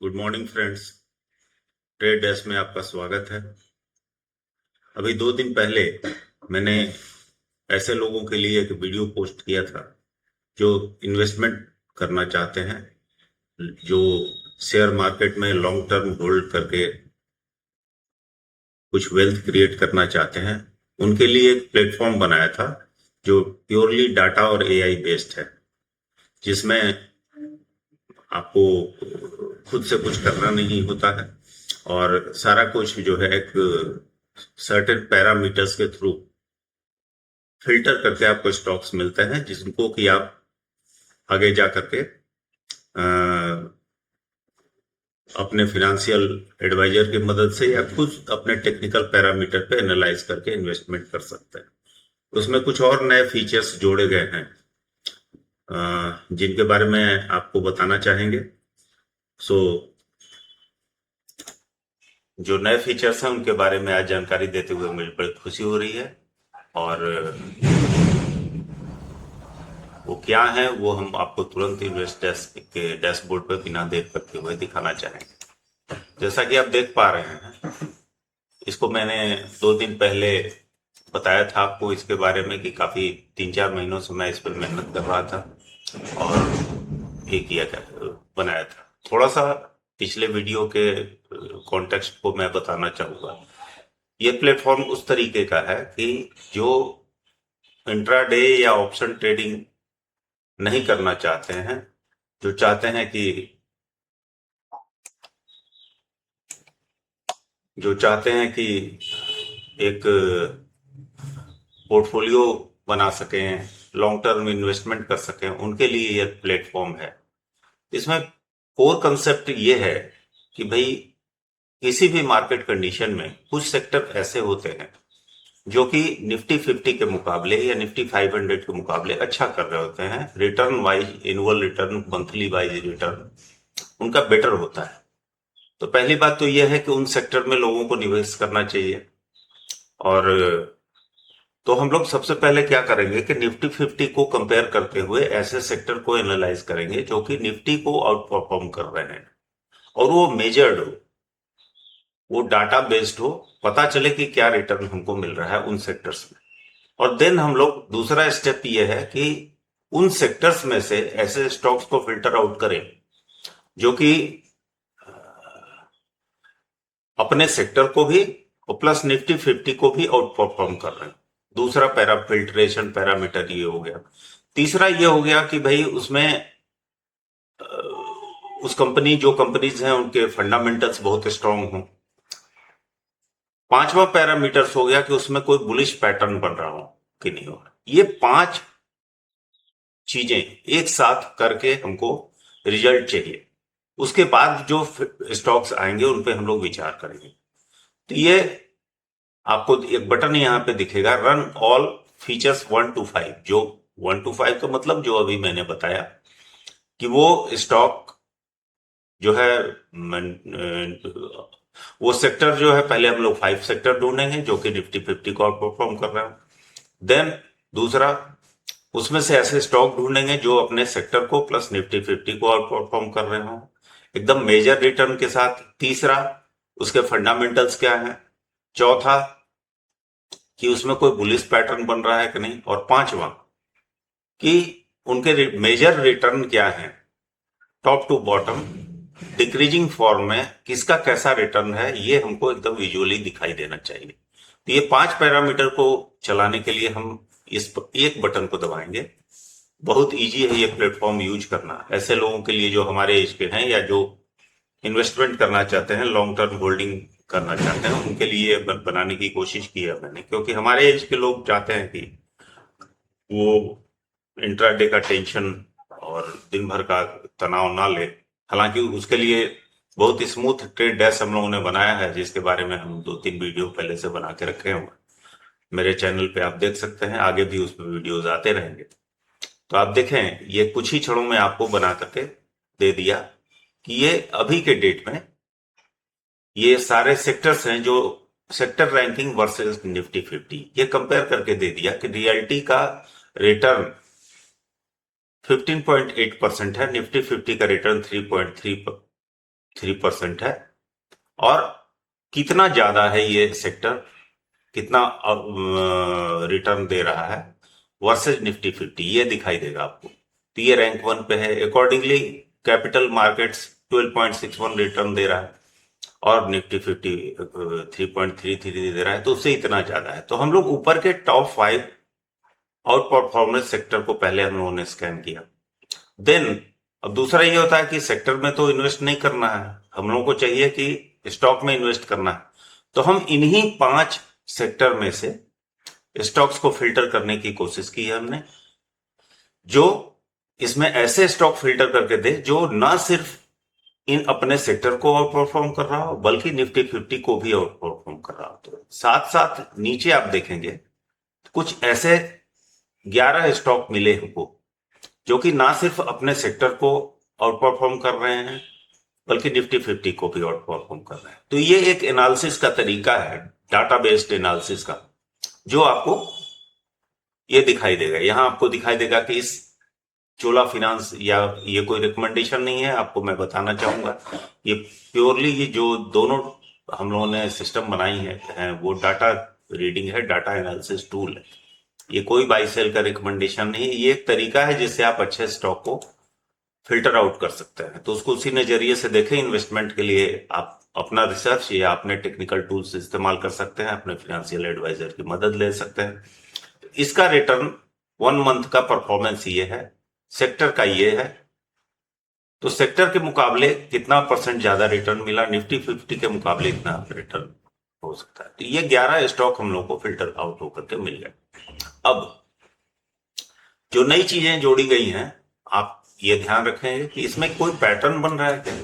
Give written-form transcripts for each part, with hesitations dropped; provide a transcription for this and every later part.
Good morning friends. Trade desk में आपका स्वागत है। अभी 2 दिन पहले मैंने ऐसे लोगों के लिए एक वीडियो पोस्ट किया था जो इन्वेस्टमेंट करना चाहते हैं, जो शेयर मार्केट में लॉन्ग टर्म होल्ड करके कुछ वेल्थ क्रिएट करना चाहते हैं। उनके लिए एक प्लेटफॉर्म बनाया था जो प्योरली डाटा और एआई बेस्ड है, जिसमें आपको खुद से कुछ करना नहीं होता है और सारा कुछ जो है एक सर्टेन पैरामीटर्स के थ्रू फिल्टर करके आपको स्टॉक्स मिलते हैं, जिनको कि आप आगे जा करके अपने फिनेंशियल एडवाइजर की मदद से या खुद अपने टेक्निकल पैरामीटर पे एनालाइज करके इन्वेस्टमेंट कर सकते हैं। उसमें कुछ और नए फीचर्स जोड़े गए हैं जिनके बारे में आपको बताना चाहेंगे। सो जो नए फीचर्स हैं उनके बारे में आज जानकारी देते हुए मुझे बड़ी खुशी हो रही है, और वो क्या है वो हम आपको तुरंत इन्वेस्ट डेस्क के डैशबोर्ड पर बिना देर करते हुए दिखाना चाहेंगे। जैसा कि आप देख पा रहे हैं, इसको मैंने 2 दिन पहले बताया था आपको इसके बारे में कि काफी 3-4 महीनों से मैं इस पर मेहनत कर रहा था और ये किया बनाया था। थोड़ा सा पिछले वीडियो के कॉन्टेक्स्ट को मैं बताना चाहूंगा। ये प्लेटफॉर्म उस तरीके का है कि जो इंट्राडे या ऑप्शन ट्रेडिंग नहीं करना चाहते हैं, जो चाहते हैं कि एक पोर्टफोलियो बना सकें, लॉन्ग टर्म इन्वेस्टमेंट कर सकें, उनके लिए यह प्लेटफॉर्म है। इसमें कोर कंसेप्ट ये है कि भाई किसी भी मार्केट कंडीशन में कुछ सेक्टर ऐसे होते हैं जो कि निफ्टी 50 के मुकाबले या निफ्टी 500 के मुकाबले अच्छा कर रहे होते हैं। Return wise, annual return, monthly wise return उनका बेटर होता है। तो पहली बात तो यह है कि उन सेक्टर में लोगों को निवेश करना चाहिए। और तो हम लोग सबसे पहले क्या करेंगे कि निफ्टी 50 को कंपेयर करते हुए ऐसे सेक्टर को एनालाइज करेंगे जो कि निफ्टी को आउट परफॉर्म कर रहे हैं, और वो मेजर्ड हो, वो डाटा बेस्ड हो, पता चले कि क्या रिटर्न हमको मिल रहा है उन सेक्टर्स में। और देन हम लोग दूसरा स्टेप ये है कि उन सेक्टर्स में से ऐसे स्टॉक्स को फिल्टर आउट करें जो कि अपने सेक्टर को भी और प्लस निफ्टी 50 को भी आउट परफॉर्म कर रहे हैं। दूसरा फिल्ट्रेशन पैरामीटर ये हो गया। तीसरा ये हो गया कि भाई उसमें उस जो कंपनीज हैं उनके फंडामेंटल्स बहुत स्ट्रांग हों। पांचवा पैरामीटर्स हो गया कि उसमें कोई बुलिश पैटर्न बन रहा हो कि नहीं हो रहा। ये 5 चीजें एक साथ करके हमको रिजल्ट चाहिए। उसके बाद जो स्टॉक्स आएंगे उन पे हम लोग विचार करेंगे। तो ये आपको एक बटन यहाँ पे दिखेगा, रन ऑल फीचर्स 1 to 5। जो 1 to 5 का मतलब जो अभी मैंने बताया कि वो स्टॉक जो है वो सेक्टर जो है, पहले हम लोग 5 सेक्टर ढूंढेंगे जो कि निफ्टी 50 को आउट परफॉर्म कर रहे हैं। देन दूसरा, उसमें से ऐसे स्टॉक ढूंढेंगे जो अपने सेक्टर को प्लस निफ्टी 50 को आउट परफॉर्म कर रहे हो एकदम मेजर रिटर्न के साथ। तीसरा, उसके फंडामेंटल्स क्या है। चौथा, कि उसमें कोई बुलिश पैटर्न बन रहा है कि नहीं। और पांचवा, कि उनके मेजर रिटर्न क्या है, top to bottom decreasing form में किसका कैसा रिटर्न है, ये हमको एकदम विजुअली दिखाई देना चाहिए। तो ये 5 पैरामीटर को चलाने के लिए हम इस एक बटन को दबाएंगे। बहुत इजी है ये प्लेटफॉर्म यूज करना, ऐसे लोगों के लिए जो हमारे एज के हैं या जो इन्वेस्टमेंट करना चाहते हैं, लॉन्ग टर्म होल्डिंग करना चाहते हैं, उनके लिए बनाने की कोशिश की है मैंने। क्योंकि हमारे एज के लोग चाहते हैं कि वो इंट्राडे का टेंशन और दिन भर का तनाव ना ले। हालांकि उसके लिए बहुत स्मूथ ट्रेड डैश हम लोगों ने बनाया है, जिसके बारे में हम 2-3 वीडियो पहले से बना के रखे हुए मेरे चैनल पे आप देख सकते हैं। आगे भी उसमें वीडियोज आते रहेंगे। तो आप देखें, ये कुछ ही क्षणों में आपको बना करके दे दिया कि ये अभी के डेट में ये सारे सेक्टर्स हैं जो सेक्टर रैंकिंग वर्सेस निफ्टी 50, ये कंपेयर करके दे दिया कि रियलिटी का रिटर्न 15.8% है, निफ्टी 50 का रिटर्न 3.3 3% है। और कितना ज्यादा है ये सेक्टर, कितना रिटर्न दे रहा है वर्सेज निफ्टी 50, ये दिखाई देगा आपको। तो ये रैंक 1 पे है। अकॉर्डिंगली कैपिटल मार्केट्स 12.61 रिटर्न दे रहा है और निफ्टी 50 3.33 दे रहा है, तो उससे इतना ज्यादा है। तो हम लोग ऊपर के टॉप 5 आउट परफॉर्मेंस सेक्टर को पहले हम लोगों ने स्कैन किया। देन अब दूसरा ये होता है कि सेक्टर में तो इन्वेस्ट नहीं करना है, हम लोगों को चाहिए कि स्टॉक में इन्वेस्ट करना है। तो हम इन्हीं 5 सेक्टर में से स्टॉक्स को फिल्टर करने की कोशिश की है हमने, जो इसमें ऐसे स्टॉक फिल्टर करके दे जो ना सिर्फ इन अपने सेक्टर को आउट परफॉर्म कर रहा हो, बल्कि निफ्टी 50 को भी आउट परफॉर्म कर रहा हो। तो साथ साथ नीचे आप देखेंगे कुछ ऐसे 11 स्टॉक मिले हमको जो कि ना सिर्फ अपने सेक्टर को आउट परफॉर्म कर रहे हैं, बल्कि निफ्टी 50 को भी आउट परफॉर्म कर रहे हैं। तो ये एक एनालिसिस का तरीका है, डाटा बेस्ड एनालिसिस का, जो आपको ये दिखाई देगा। यहां आपको दिखाई देगा कि इस चोला फिनांस, या ये कोई रिकमेंडेशन नहीं है, आपको मैं बताना चाहूंगा, ये प्योरली ये जो दोनों हम लोगों ने सिस्टम बनाई है वो डाटा रीडिंग है, डाटा एनालिसिस टूल है। ये कोई बाई सेल का रिकमेंडेशन नहीं है, ये एक तरीका है जिससे आप अच्छे स्टॉक को फिल्टर आउट कर सकते हैं। तो उसको उसी नजरिए से देखें। इन्वेस्टमेंट के लिए आप अपना रिसर्च या अपने टेक्निकल टूल्स इस्तेमाल कर सकते हैं, अपने फिनेंशियल एडवाइजर की मदद ले सकते हैं। इसका रिटर्न 1 मंथ का परफॉर्मेंस ये है, सेक्टर का ये है। तो सेक्टर के मुकाबले कितना परसेंट ज्यादा रिटर्न मिला, निफ्टी 50 के मुकाबले इतना रिटर्न हो सकता है। तो ये 11 स्टॉक हम लोग को फिल्टर आउट होकर के मिल गए। अब जो नई चीजें जोड़ी गई हैं, आप ये ध्यान रखेंगे कि इसमें कोई पैटर्न बन रहा है क्या,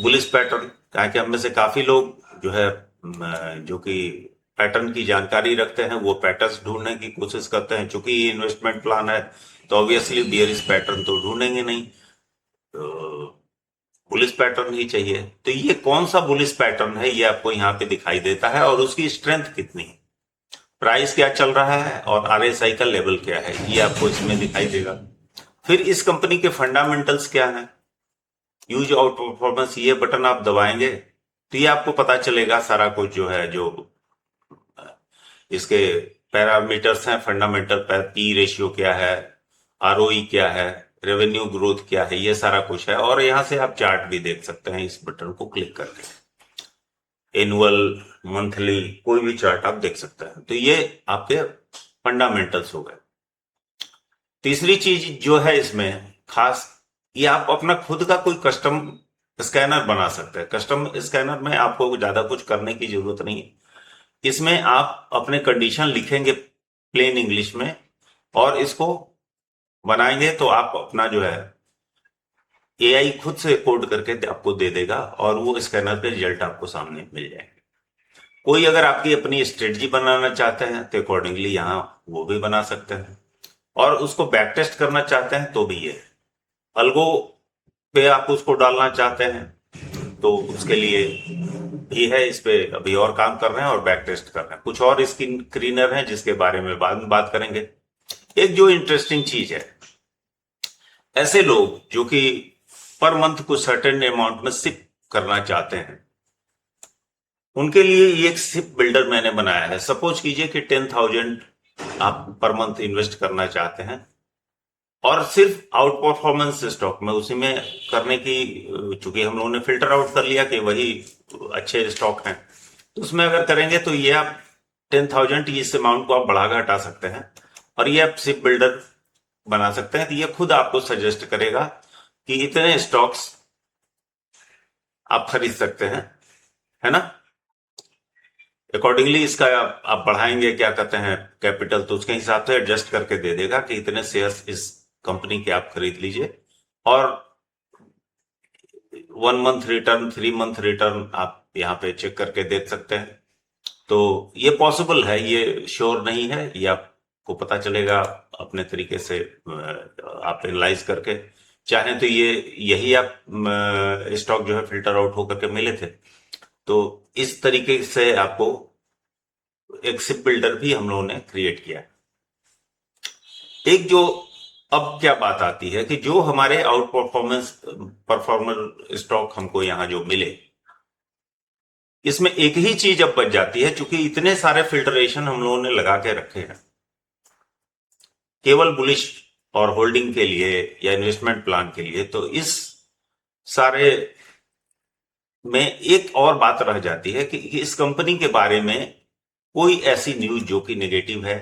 बुलिश पैटर्न। क्या कि हम में से काफी लोग जो है जो कि पैटर्न की जानकारी रखते हैं, वो पैटर्न्स ढूंढने की कोशिश करते हैं। चूंकि ये इन्वेस्टमेंट प्लान है तो ऑब्वियसली बियरिश पैटर्न तो ढूंढेंगे नहीं, तो बुलिश पैटर्न ही चाहिए। तो ये कौन सा बुलिश पैटर्न है, ये आपको यहाँ पे दिखाई देता है, और उसकी स्ट्रेंथ कितनी है, प्राइस क्या चल रहा है, और आरएसआई का लेवल क्या है, ये आपको इसमें दिखाई देगा। फिर इस कंपनी के फंडामेंटल्स क्या हैं, यूज आउट परफॉर्मेंस, ये बटन आप दबाएंगे तो ये आपको पता चलेगा सारा कुछ, जो है जो इसके पैरामीटर्स हैं फंडामेंटल, पी रेशियो क्या है, आरओई क्या है, रेवेन्यू ग्रोथ क्या है, ये सारा कुछ है। और यहां से आप चार्ट भी देख सकते हैं इस बटन को क्लिक करके, एनुअल, मंथली, कोई भी चार्ट आप देख सकते हैं। तो ये आपके फंडामेंटल्स हो गए। तीसरी चीज जो है इसमें खास, ये आप अपना खुद का कोई कस्टम स्कैनर बना सकते हैं। कस्टम स्कैनर में आपको ज्यादा कुछ करने की जरूरत नहीं है। इसमें आप अपने कंडीशन लिखेंगे प्लेन इंग्लिश में, और इसको बनाएंगे तो आप अपना जो है एआई खुद से कोड करके आपको दे देगा, और वो स्कैनर पे रिजल्ट आपको सामने मिल जाएंगे। कोई अगर आपकी अपनी स्ट्रेटजी बनाना चाहते हैं तो अकॉर्डिंगली यहाँ वो भी बना सकते हैं, और उसको बैक टेस्ट करना चाहते हैं तो भी ये अल्गो पे आप उसको डालना चाहते हैं तो उसके लिए भी है। इस पे अभी और काम कर रहे हैं और बैक टेस्ट कर रहे हैं। कुछ और स्क्रीन क्लीनर हैं जिसके बारे में बाद में बात करेंगे। एक जो इंटरेस्टिंग चीज है, ऐसे लोग जो कि पर मंथ कुछ सर्टेन अमाउंट में सिप करना चाहते हैं, उनके लिए एक सिप बिल्डर मैंने बनाया है। सपोज कीजिए कि 10,000 आप पर मंथ इन्वेस्ट करना चाहते हैं, और सिर्फ आउट परफॉर्मेंस स्टॉक में उसी में करने की, चूंकि हम लोगों ने फिल्टर आउट कर लिया कि वही अच्छे स्टॉक हैं, तो उसमें अगर करेंगे तो ये आप 10,000 इस अमाउंट को आप बढ़ा घटा सकते हैं, और ये आप सिप बिल्डर बना सकते हैं। तो ये खुद आपको सजेस्ट करेगा कि इतने स्टॉक्स आप खरीद सकते हैं, है ना। अकॉर्डिंगली इसका आप बढ़ाएंगे, क्या कहते हैं, कैपिटल, तो उसके हिसाब से एडजस्ट करके दे देगा कि इतने शेयर्स इस कंपनी के आप खरीद लीजिए। और 1 मंथ रिटर्न, 3 मंथ रिटर्न आप यहाँ पे चेक करके देख सकते हैं। तो ये पॉसिबल है, ये श्योर नहीं है, ये आपको पता चलेगा अपने तरीके से आप एनालाइज करके। चाहें तो ये यही आप स्टॉक जो है फिल्टर आउट होकर के मिले थे, तो इस तरीके से आपको एक सिप बिल्डर भी हम लोगों ने क्रिएट किया। एक जो अब क्या बात आती है कि जो हमारे आउट परफॉर्मर स्टॉक हमको यहां जो मिले, इसमें एक ही चीज अब बच जाती है, चूंकि इतने सारे फिल्टरेशन हम लोगों ने लगा के रखे हैं केवल बुलिश और होल्डिंग के लिए या इन्वेस्टमेंट प्लान के लिए, तो इस सारे में एक और बात रह जाती है कि इस कंपनी के बारे में कोई ऐसी न्यूज जो कि नेगेटिव है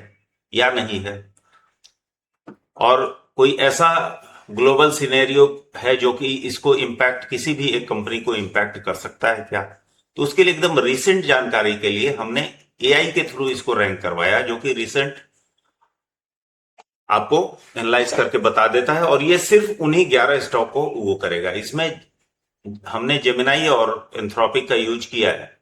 या नहीं है, और कोई ऐसा ग्लोबल सिनेरियो है जो कि इसको इम्पैक्ट, किसी भी एक कंपनी को इम्पैक्ट कर सकता है क्या। तो उसके लिए एकदम रिसेंट जानकारी के लिए हमने एआई के थ्रू इसको रैंक करवाया, जो कि रिसेंट आपको एनालाइज करके बता देता है, और ये सिर्फ उन्हीं 11 स्टॉक को वो करेगा। इसमें हमने जेमिनाई और एंथ्रोपिक का यूज किया है,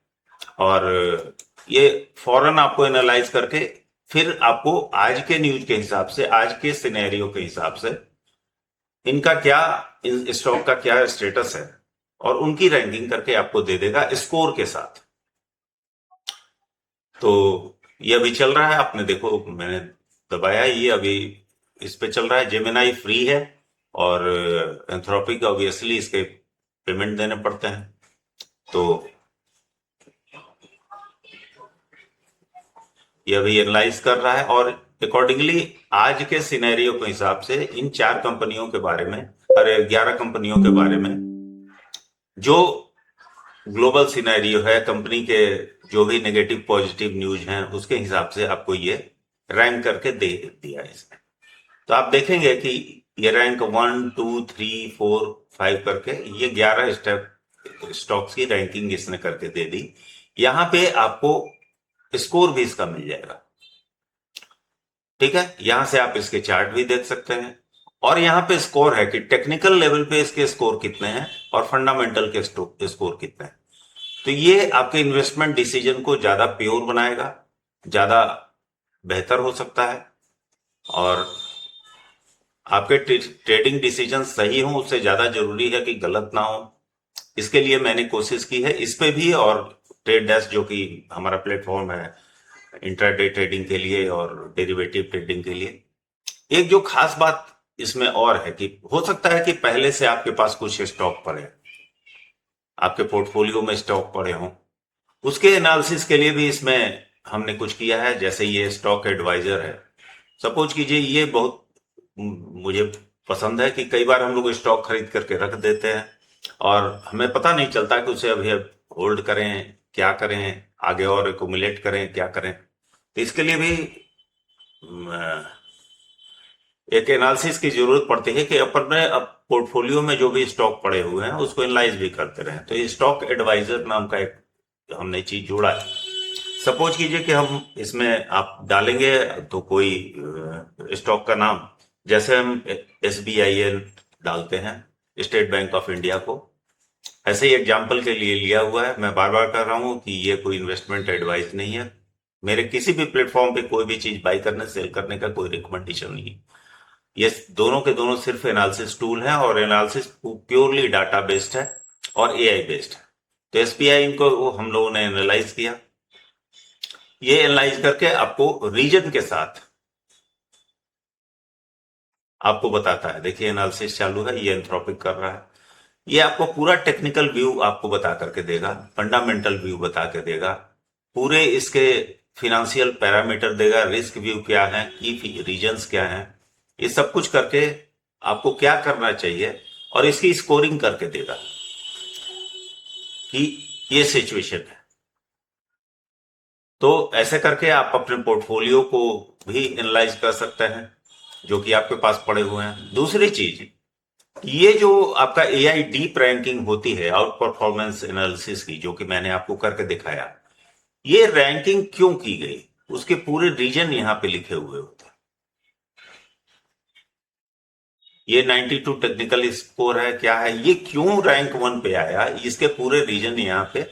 और ये फौरन आपको एनालाइज करके फिर आपको आज के न्यूज के हिसाब से, आज के सिनेरियो के हिसाब से इनका क्या, इन स्टॉक का क्या स्टेटस है, और उनकी रैंकिंग करके आपको दे देगा स्कोर के साथ। तो ये अभी चल रहा है, आपने देखो मैंने दबाया, ये अभी इस पे चल रहा है। जेमिनाई फ्री है, और एंथ्रोपिक ऑब्वियसली इसके पेमेंट देने पड़ते हैं। तो ये अभी एनालाइज कर रहा है, और अकॉर्डिंगली आज के सिनेरियो के हिसाब से इन 4 कंपनियों के बारे में, अरे 11 कंपनियों के बारे में जो ग्लोबल सिनेरियो है, कंपनी के जो भी नेगेटिव पॉजिटिव न्यूज हैं, उसके हिसाब से आपको ये रैंक करके दे दिया है इसमें। तो आप देखेंगे कि ये रैंक 1, 2, 3, 4, 5 करके ये 11 स्टॉक्स की रैंकिंग इसने करके दे दी। यहां पे आपको स्कोर भी इसका मिल जाएगा, ठीक है। यहां से आप इसके चार्ट भी देख सकते हैं, और यहां पे स्कोर है कि टेक्निकल लेवल पे इसके स्कोर कितने हैं और फंडामेंटल के स्कोर कितने हैं। तो ये आपके इन्वेस्टमेंट डिसीजन को ज्यादा प्योर बनाएगा, ज्यादा बेहतर हो सकता है, और आपके ट्रेडिंग डिसीजन सही हो, उससे ज्यादा जरूरी है कि गलत ना हो। इसके लिए मैंने कोशिश की है इस पे भी, और ट्रेड डेस्क जो कि हमारा प्लेटफॉर्म है इंट्राडे ट्रेडिंग के लिए और डेरिवेटिव ट्रेडिंग के लिए। एक जो खास बात इसमें और है कि हो सकता है कि पहले से आपके पास कुछ स्टॉक पड़े, आपके पोर्टफोलियो में स्टॉक पड़े हों, उसके एनालिसिस के लिए भी इसमें हमने कुछ किया है। जैसे ये स्टॉक एडवाइजर है, सपोज कीजिए ये बहुत मुझे पसंद है कि कई बार हम लोग स्टॉक खरीद करके रख देते हैं और हमें पता नहीं चलता कि उसे अभी होल्ड करें, क्या करें, आगे और एक्यूमुलेट करें, क्या करें। तो इसके लिए भी एक एनालिसिस की जरूरत पड़ती है कि अपने अब पोर्टफोलियो में जो भी स्टॉक पड़े हुए हैं उसको एनालाइज भी करते रहें। तो ये स्टॉक एडवाइजर नाम का एक हमने चीज जोड़ा है। सपोज कीजिए कि हम इसमें आप डालेंगे तो कोई स्टॉक का नाम, जैसे हम SBIL डालते हैं, स्टेट बैंक ऑफ इंडिया को, ऐसे ही एग्जाम्पल के लिए लिया हुआ है। मैं बार बार कर रहा हूं कि ये कोई इन्वेस्टमेंट एडवाइस नहीं है, मेरे किसी भी प्लेटफॉर्म पे कोई भी चीज बाई करने सेल करने का कोई रिकमेंडेशन नहीं है। ये दोनों के दोनों सिर्फ एनालिसिस टूल है, और एनालिसिस प्योरली डाटा बेस्ड है और AI बेस्ड है। तो SBI इनको वो हम लोगों ने एनालाइज किया, ये एनालाइज करके आपको रीजन के साथ आपको बताता है। देखिए एनालिसिस चालू है, ये एंथ्रोपिक कर रहा है, ये आपको पूरा टेक्निकल व्यू आपको बता करके देगा, फंडामेंटल व्यू बता के देगा, पूरे इसके फिनेंशियल पैरामीटर देगा, रिस्क व्यू क्या है, की रीजन्स क्या है, ये सब कुछ करके आपको क्या करना चाहिए और इसकी स्कोरिंग करके देगा कि ये सिचुएशन है। तो ऐसे करके आप अपने पोर्टफोलियो को भी एनालाइज कर सकते हैं जो कि आपके पास पड़े हुए हैं। दूसरी चीज, ये जो आपका AI डीप रैंकिंग होती है आउट परफॉर्मेंस एनालिसिस की, जो कि मैंने आपको करके दिखाया, ये रैंकिंग क्यों की गई उसके पूरे रीजन यहां पे लिखे हुए होते हैं। ये 92 टेक्निकल स्कोर है, क्या है, ये क्यों रैंक 1 पे आया, इसके पूरे रीजन यहाँ पे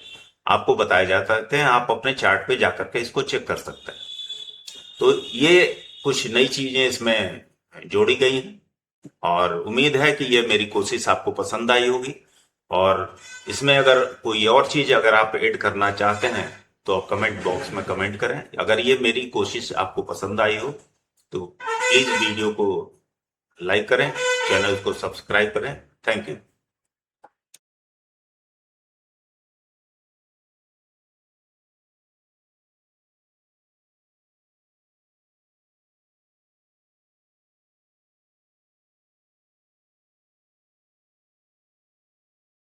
आपको बताए जा सकते हैं। आप अपने चार्ट पे जाकर के इसको चेक कर सकते हैं। तो ये कुछ नई चीजें इसमें जोड़ी गई हैं, और उम्मीद है कि ये मेरी कोशिश आपको पसंद आई होगी। और इसमें अगर कोई और चीज अगर आप ऐड करना चाहते हैं तो आप कमेंट बॉक्स में कमेंट करें। अगर ये मेरी कोशिश आपको पसंद आई हो तो प्लीज वीडियो को लाइक करें, चैनल को सब्सक्राइब करें। Thank you.